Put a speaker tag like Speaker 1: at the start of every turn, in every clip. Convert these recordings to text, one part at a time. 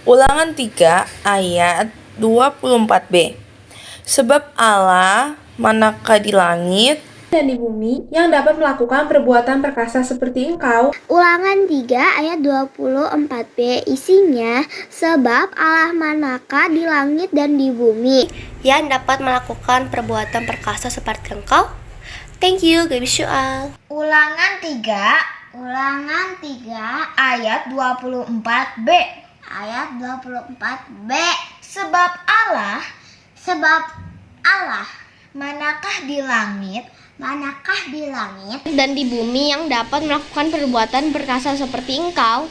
Speaker 1: Ulangan 3 ayat 24b. Sebab Allah manakah di langit
Speaker 2: dan di bumi yang dapat melakukan perbuatan perkasa seperti engkau.
Speaker 3: Ulangan 3 ayat 24b isinya, sebab Allah manakah di langit dan di bumi
Speaker 4: yang dapat melakukan perbuatan perkasa seperti engkau. Thank you, God bless you all.
Speaker 5: Ulangan 3 ayat 24b. Ayat 24b. Sebab Allah manakah di langit
Speaker 3: dan di bumi yang dapat melakukan perbuatan perkasa seperti engkau.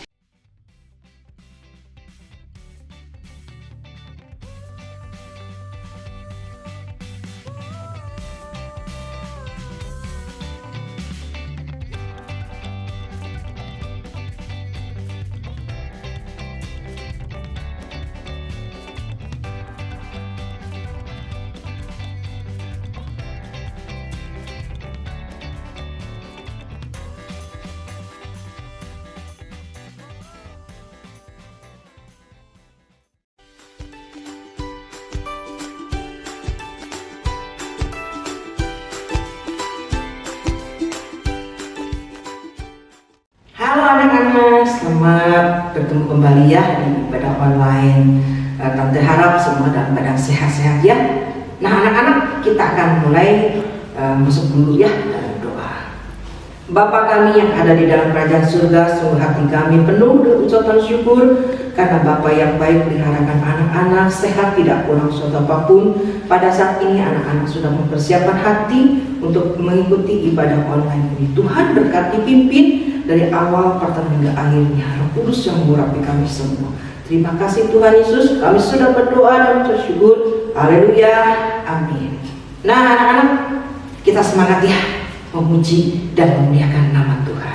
Speaker 6: Halo anak-anak, selamat bertemu kembali ya di ibadah online. Tante harap semua dalam keadaan sehat-sehat ya. Nah anak-anak, kita akan mulai masuk dulu ya dalam doa. Bapa kami yang ada di dalam kerajaan surga, sungguh hati kami penuh dengan ucapan syukur karena Bapa yang baik meliharakan anak-anak sehat tidak kurang suatu apapun. Pada saat ini anak-anak sudah mempersiapkan hati untuk mengikuti ibadah online ini. Tuhan berkati pimpin dari awal pertengahan hingga akhirnya. Roh Kudus yang mengurapi kami semua. Terima kasih Tuhan Yesus, kami sudah berdoa dan bersyukur. Haleluya, amin. Nah anak-anak, kita semangat ya memuji dan memuliakan nama Tuhan.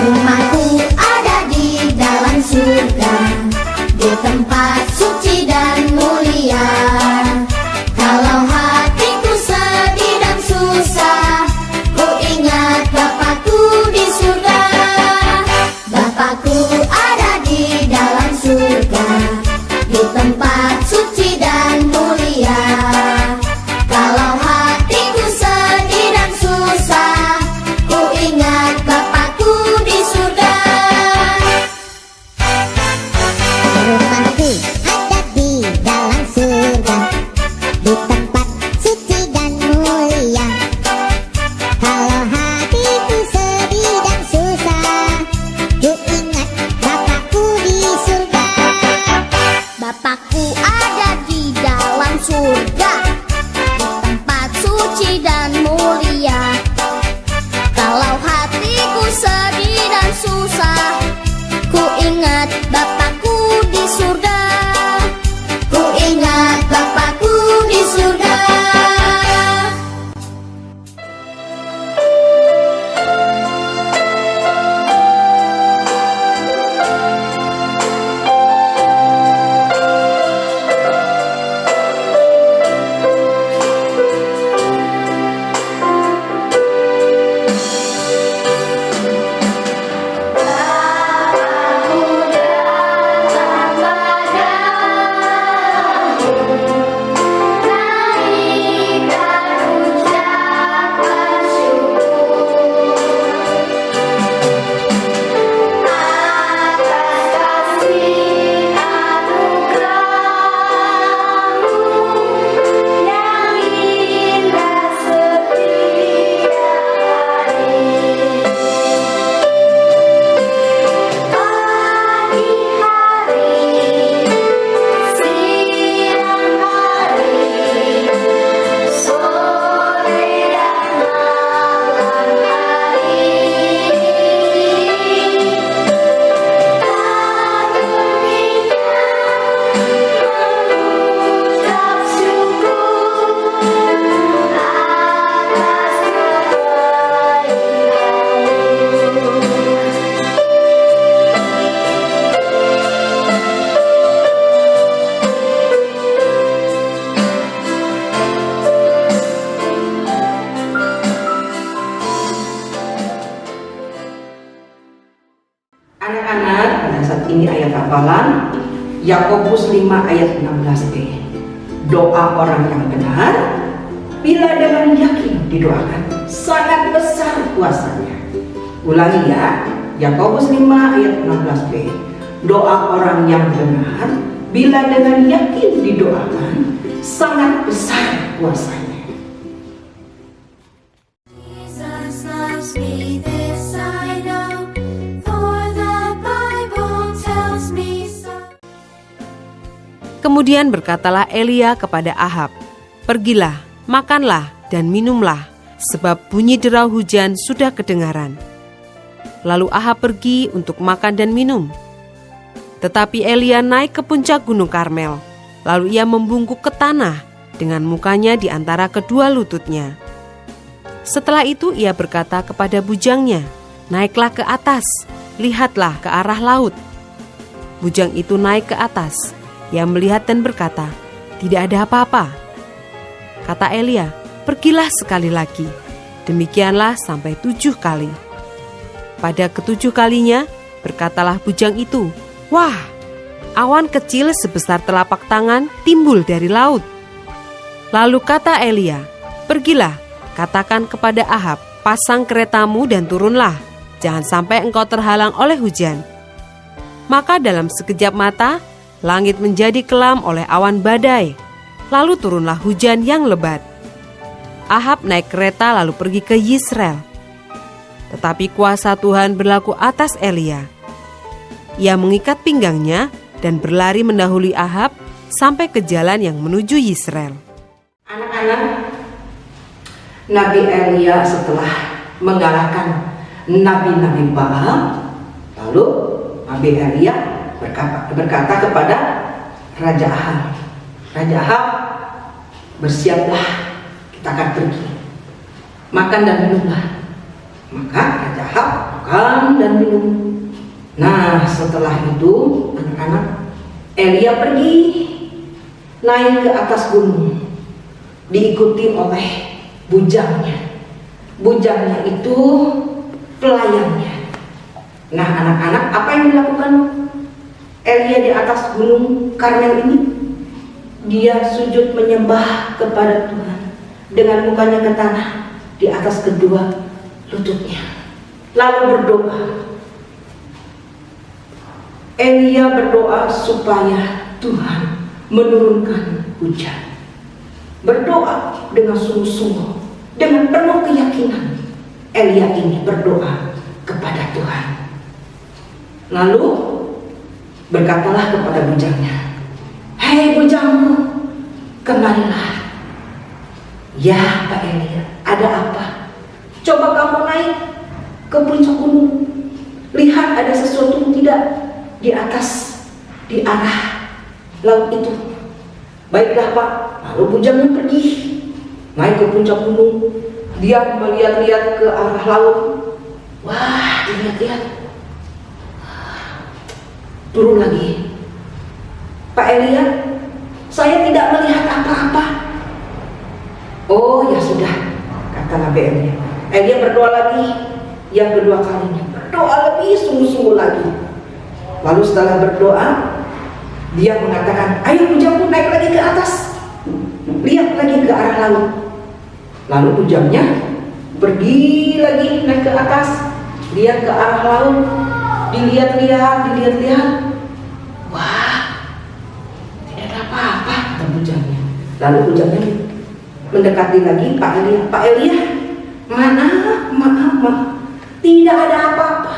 Speaker 5: Rumahku ada di dalam surga, di tempat suci dan mulia. Kalau hatiku sedih dan susah, ku ingat Bapakku di surga. Bapakku ada di dalam surga, di tempat suci dan mulia. Kalau hatiku sedih dan susah, ku ingat Bapakku di surga.
Speaker 3: Rumahku ada di dalam surga, di tempat suci dan mulia. Kalau hatiku sedih dan susah, ku ingat Bapakku di surga. Bapakku ada di dalam surga, di tempat suci dan mulia. Kalau hatiku sedih dan susah, ku ingat Bapakku di surga.
Speaker 5: Ku ingat Bapakku di surga.
Speaker 6: hafalan Yakobus 5 ayat 16b. Doa orang yang benar bila dengan yakin didoakan sangat besar kuasanya. Ulangi ya, Yakobus 5 ayat 16b. Doa orang yang benar bila dengan yakin didoakan sangat besar kuasanya.
Speaker 5: Jesus loves me, this I know, for the Bible tells me so.
Speaker 7: Kemudian berkatalah Elia kepada Ahab, "Pergilah, makanlah dan minumlah, sebab bunyi derau hujan sudah kedengaran." Lalu Ahab pergi untuk makan dan minum. Tetapi Elia naik ke puncak gunung Karmel, lalu ia membungkuk ke tanah dengan mukanya di antara kedua lututnya. Setelah itu ia berkata kepada bujangnya, "Naiklah ke atas, lihatlah ke arah laut." Bujang itu naik ke atas. Ia melihat dan berkata, "Tidak ada apa-apa." Kata Elia, "Pergilah sekali lagi." Demikianlah sampai 7 kali. Pada ke-7 kalinya, berkatalah bujang itu, "Wah, awan kecil sebesar telapak tangan timbul dari laut." Lalu kata Elia, "Pergilah, katakan kepada Ahab, pasang keretamu dan turunlah, jangan sampai engkau terhalang oleh hujan." Maka dalam sekejap mata, langit menjadi kelam oleh awan badai, lalu turunlah hujan yang lebat. Ahab naik kereta lalu pergi ke Yisrael. Tetapi kuasa Tuhan berlaku atas Elia. Ia mengikat pinggangnya dan berlari mendahului Ahab sampai ke jalan yang menuju Yisrael.
Speaker 6: Anak-anak, Nabi Elia setelah mengalahkan nabi-nabi Baal, lalu Nabi Elia berkata kepada Raja Ahab, "Raja Ahab, bersiaplah, kita akan pergi. Makan dan minumlah." Maka Raja Ahab makan dan minum. Nah, setelah itu anak-anak, Elia pergi naik ke atas gunung, diikuti oleh bujangnya. Bujangnya itu pelayannya. Nah, anak-anak, apa yang dilakukan Elia di atas gunung Karmel ini? Dia sujud menyembah kepada Tuhan dengan mukanya ke tanah di atas kedua lututnya, lalu berdoa. Elia berdoa supaya Tuhan menurunkan hujan. Berdoa dengan sungguh-sungguh, dengan penuh keyakinan. Elia ini berdoa kepada Tuhan. Lalu berkatalah kepada bujangnya, "Hei bujangku, kemarilah." "Ya Pak Elia, ada apa? Coba kamu naik ke puncak gunung. Lihat ada sesuatu tidak di atas, di arah laut itu." "Baiklah Pak." Lalu bujangnya pergi naik ke puncak gunung. Dia melihat-lihat ke arah laut. Wah, dilihat-lihat. Turun lagi. "Pak Elia, saya tidak melihat apa-apa." "Oh ya sudah," kata Nabi Elia. Elia berdoa lagi, yang kedua kalinya. Berdoa lebih sungguh-sungguh lagi. Lalu setelah berdoa, dia mengatakan, "Ayo bujangku, naik lagi ke atas. Lihat lagi ke arah laut." Lalu bujangnya pergi lagi naik ke atas, lihat ke arah laut, dilihat-lihat. Wah, tidak ada apa-apa, kata bujangnya. Lalu bujangnya mendekati lagi Pak Elia. "Pak Elia, maaf, tidak ada apa-apa."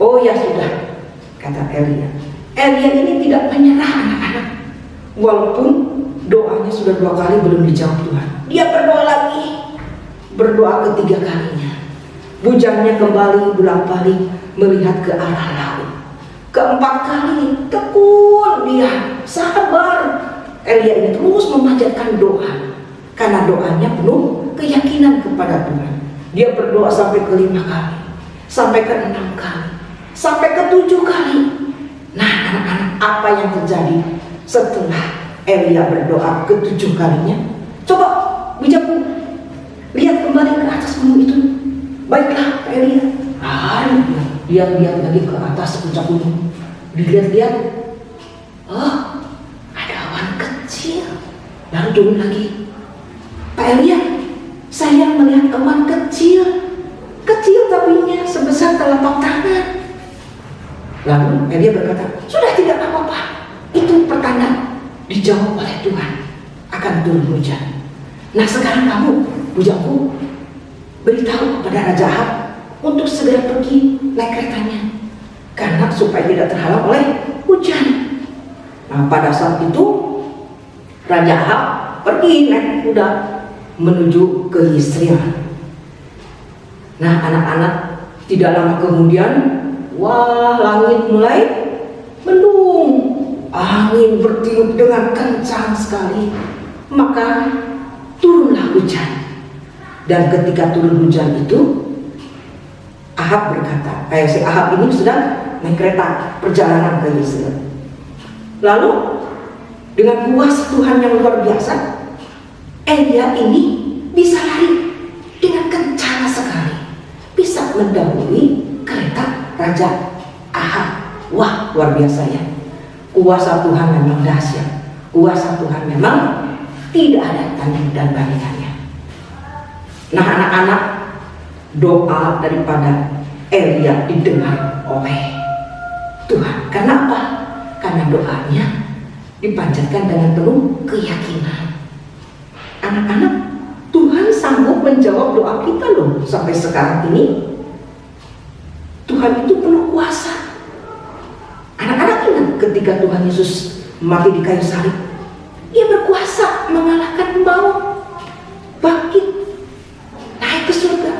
Speaker 6: "Oh ya sudah," kata Elia. Elia ini tidak menyerah anak-anak. Walaupun doanya sudah 2 kali belum dijawab Tuhan. Dia berdoa lagi. Berdoa ketiga kalinya. Bujangnya kembali bolak-balik melihat ke arah laut. Keempat kali tekun dia, sabar. Elia ini terus memanjatkan doa. Karena doanya penuh keyakinan kepada Tuhan. Dia berdoa sampai ke-5 kali, sampai ke-6 kali, sampai ke-7 kali. Nah anak-anak, apa yang terjadi setelah Elia berdoa ke-7 kalinya? Coba bujangku, lihat kembali ke atas gunung itu. "Baiklah Elia." Dia lihat lagi ke atas puncak gunung. Dilihat-lihat, oh, ada awan kecil. Lalu turun lagi. Pak Elia, saya melihat awan kecil. Kecil tapinya sebesar telapak tangan. Lalu Elia berkata, sudah tidak apa-apa. Itu pertanda dijawab oleh Tuhan akan turun hujan. Nah sekarang kamu, bujakku, beritahu kepada Raja Ahab untuk segera pergi naik keretanya. Karena supaya tidak terhalang oleh hujan. Nah pada saat itu Raja Ahab pergi naik kuda menuju ke Yesreel. Nah anak-anak, tidak lama kemudian, wah langit mulai mendung, angin bertiup dengan kencang sekali, maka turunlah hujan. Dan ketika turun hujan itu, Ahab berkata, si Ahab ini sedang naik kereta perjalanan ke Yesreel. Lalu dengan kuasa Tuhan yang luar biasa, Elia ini bisa lari dengan kencang sekali, bisa mendahului kereta Raja Ahab. Wah, luar biasa ya. Kuasa Tuhan memang dahsyat. Kuasa Tuhan memang tidak ada tanding dan bandingannya. Nah anak-anak, doa daripada Elia didengar oleh Tuhan. Karena apa? Karena doanya dipanjatkan dengan penuh keyakinan. Anak-anak, Tuhan sanggup menjawab doa kita loh. Sampai sekarang ini Tuhan itu penuh kuasa. Anak-anak ingat ketika Tuhan Yesus mati di kayu salib, Dia berkuasa mengalahkan maut, bangkit, naik ke surga.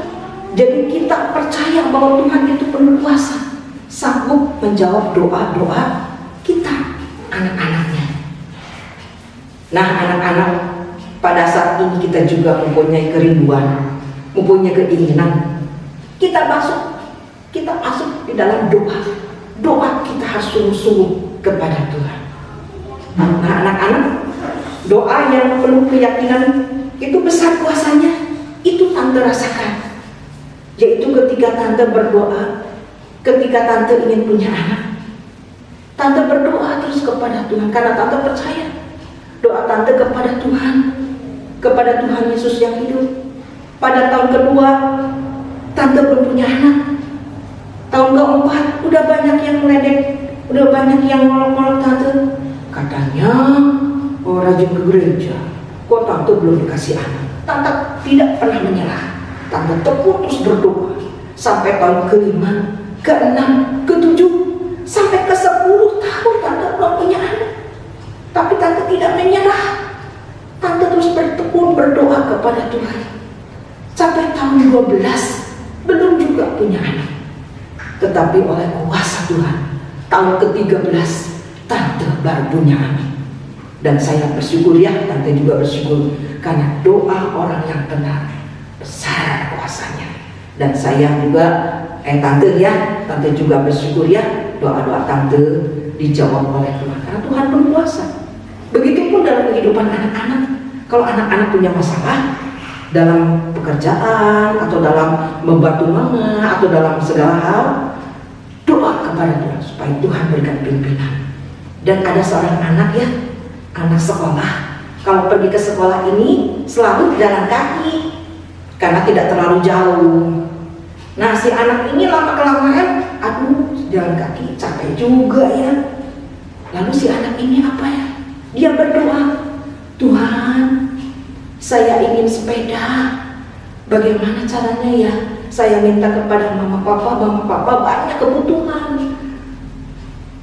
Speaker 6: Jadi kita percaya bahwa Tuhan itu penuh kuasa, sanggup menjawab doa-doa kita, anak-anaknya. Nah anak-anak, pada saat ini kita juga mempunyai kerinduan, mempunyai keinginan. Kita masuk di dalam doa. Doa kita harus sungguh-sungguh kepada Tuhan. Nah anak-anak, doa yang penuh keyakinan itu besar kuasanya. Itu tante rasakan. Yaitu ketika tante berdoa, ketika tante ingin punya anak, tante berdoa terus kepada Tuhan. Karena tante percaya doa tante kepada Tuhan Yesus yang hidup. Pada tahun kedua tante belum punya anak. Tahun keempat udah banyak yang meledek, udah banyak yang ngolok-ngolok tante. Katanya rajin ke gereja, kok tante belum dikasih anak. Tante tidak pernah menyerah. Tante terus berdoa sampai tahun kelima, keenam, ketujuh, sampai ke-10 tahun tante belum punya anak. Tapi tante tidak menyerah. Tante terus bertekun berdoa kepada Tuhan. Sampai tahun 12 belum juga punya anak. Tetapi oleh kuasa Tuhan, tahun ke-13 tante baru punya anak. Dan saya bersyukur ya, tante juga bersyukur karena doa orang yang benar besar kuasanya. Dan saya juga tante juga bersyukur ya, doa-doa tante dijawab oleh Tuhan karena Tuhan berkuasa. Begitupun dalam kehidupan anak-anak. Kalau anak-anak punya masalah dalam pekerjaan atau dalam membantu mama atau dalam segala hal, doa kepada Tuhan supaya Tuhan berikan pimpinan. Dan ada seorang anak ya, anak sekolah, kalau pergi ke sekolah ini selalu jalan kaki karena tidak terlalu jauh. Nah si anak ini lama-kelamaan, aduh jalan kaki capek juga ya. Lalu si anak ini apa ya? Dia berdoa, Tuhan, saya ingin sepeda. Bagaimana caranya ya? Saya minta kepada mama papa banyak kebutuhan.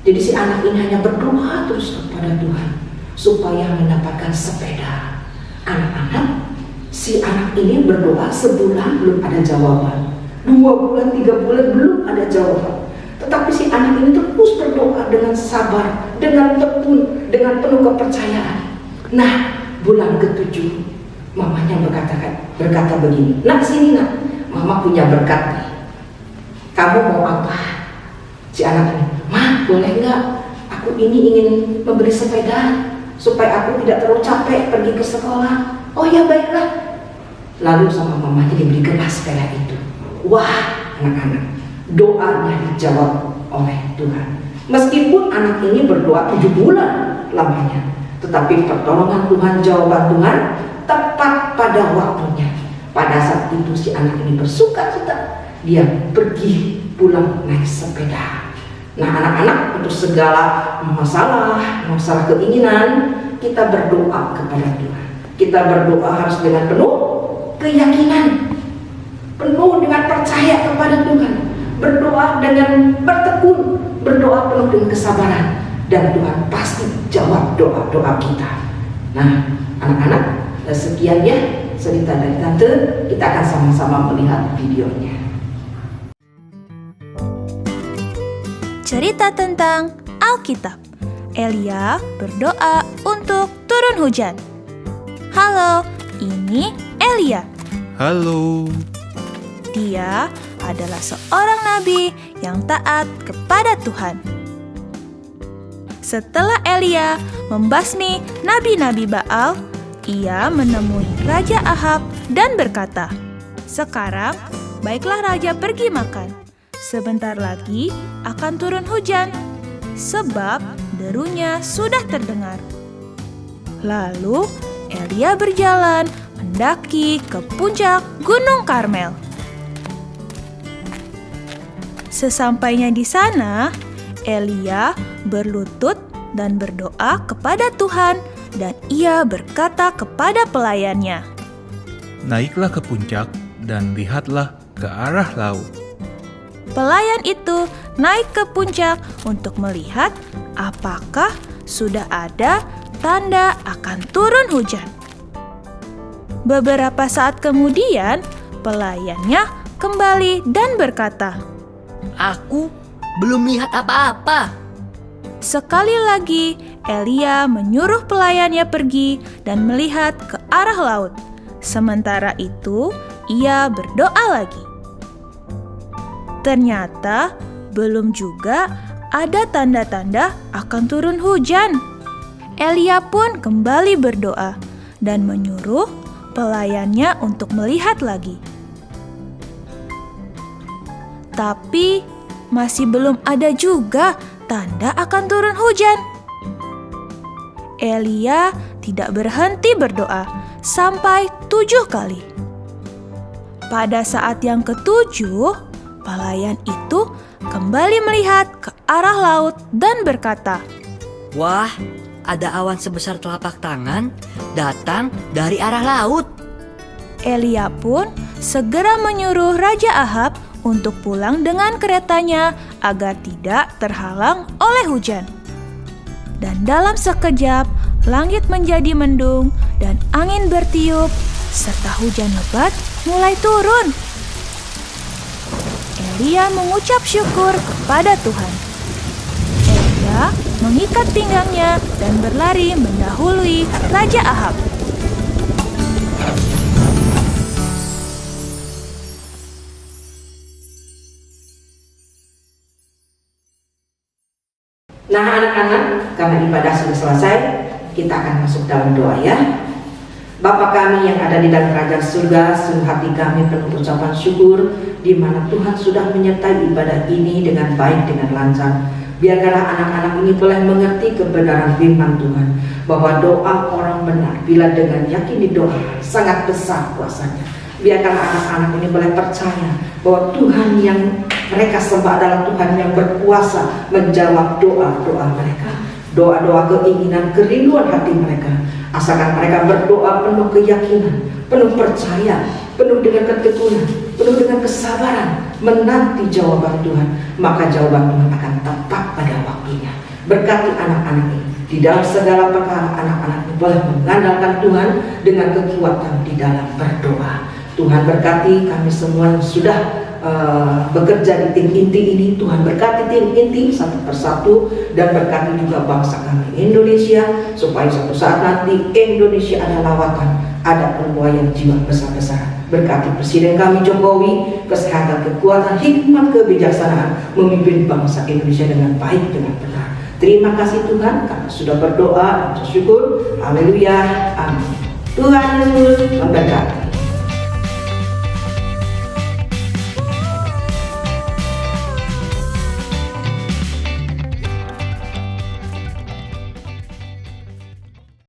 Speaker 6: Jadi si anak ini hanya berdoa terus kepada Tuhan supaya mendapatkan sepeda. Anak-anak, si anak ini berdoa sebulan belum ada jawaban, 2 bulan, 3 bulan belum ada jawaban. Tetapi si anak ini terus berdoa dengan sabar, dengan tekun, dengan penuh kepercayaan. Nah, bulan ke-7, mamanya berkata begini, nak sini nak, mama punya berkat nih. Kamu mau apa? Si anak ini, ma boleh nggak? Aku ini ingin membeli sepeda supaya aku tidak terlalu capek pergi ke sekolah. Oh ya baiklah. Lalu sama mamanya diberikanlah sepeda itu. Wah anak-anak, doanya dijawab oleh Tuhan. Meskipun anak ini berdoa 7 bulan lamanya, tetapi pertolongan Tuhan, jawaban Tuhan tepat pada waktunya. Pada saat itu si anak ini bersuka-cita, dia pergi pulang naik sepeda. Nah anak-anak, untuk segala masalah keinginan, kita berdoa kepada Tuhan. Kita berdoa harus dengan penuh keyakinan, penuh dengan percaya kepada Tuhan, berdoa dengan bertekun, berdoa penuh dengan kesabaran, dan Tuhan pasti jawab doa-doa kita. Nah anak-anak, sekian ya cerita dari Tante. Kita akan sama-sama melihat videonya.
Speaker 8: Cerita tentang Alkitab. Elia berdoa untuk turun hujan. Halo, ini Elia.
Speaker 9: Halo.
Speaker 8: Dia adalah seorang nabi yang taat kepada Tuhan. Setelah Elia membasmi nabi-nabi Baal, ia menemui Raja Ahab dan berkata, "Sekarang, baiklah raja pergi makan. Sebentar lagi akan turun hujan, sebab derunya sudah terdengar." Lalu Elia berjalan mendaki ke puncak Gunung Karmel. Sesampainya di sana, Elia berlutut dan berdoa kepada Tuhan, dan ia berkata kepada pelayannya,
Speaker 9: Naiklah ke puncak dan lihatlah ke arah laut.
Speaker 8: Pelayan itu naik ke puncak untuk melihat apakah sudah ada tanda akan turun hujan. Beberapa saat kemudian, pelayannya kembali dan berkata,
Speaker 10: "Aku belum lihat apa-apa."
Speaker 8: Sekali lagi, Elia menyuruh pelayannya pergi dan melihat ke arah laut. Sementara itu, ia berdoa lagi. Ternyata belum juga ada tanda-tanda akan turun hujan. Elia pun kembali berdoa dan menyuruh pelayannya untuk melihat lagi. Tapi masih belum ada juga tanda akan turun hujan. Elia tidak berhenti berdoa sampai 7 kali. Pada saat yang ke-7, pelayan itu kembali melihat ke arah laut dan berkata,
Speaker 10: "Wah, ada awan sebesar telapak tangan datang dari arah laut."
Speaker 8: Elia pun segera menyuruh Raja Ahab untuk pulang dengan keretanya agar tidak terhalang oleh hujan. Dan dalam sekejap, langit menjadi mendung dan angin bertiup, serta hujan lebat mulai turun. Elia mengucap syukur kepada Tuhan. Elia mengikat pinggangnya dan berlari mendahului Raja Ahab.
Speaker 6: Nah anak-anak, karena ibadah sudah selesai, kita akan masuk dalam doa ya. Bapa kami yang ada di dalam kerajaan surga, sungguh hati kami penuh ucapan syukur, di mana Tuhan sudah menyertai ibadah ini dengan baik, dengan lancar. Biarkanlah anak-anak ini boleh mengerti kebenaran firman Tuhan, bahwa doa orang benar bila dengan yakin didoa sangat besar kuasanya. Biarkanlah anak-anak ini boleh percaya bahwa Tuhan yang mereka sembah adalah Tuhan yang berkuasa menjawab doa-doa mereka, doa-doa keinginan, kerinduan hati mereka. Asalkan mereka berdoa penuh keyakinan, penuh percaya, penuh dengan ketekunan, penuh dengan kesabaran, menanti jawaban Tuhan, maka jawaban Tuhan akan tepat pada waktunya. Berkati anak-anak ini, di dalam segala perkara anak-anak ini boleh mengandalkan Tuhan dengan kekuatan di dalam berdoa. Tuhan berkati kami semua yang sudah bekerja di tim inti ini. Tuhan berkati tim inti satu persatu, dan berkati juga bangsa kami Indonesia, supaya suatu saat nanti Indonesia ada lawatan, ada penuaian jiwa besar-besaran. Berkati Presiden kami Jokowi, kesehatan, kekuatan, hikmat, kebijaksanaan memimpin bangsa Indonesia dengan baik, dengan benar. Terima kasih Tuhan karena sudah berdoa dan bersyukur. Haleluya, amin. Tuhan Yesus memberkati.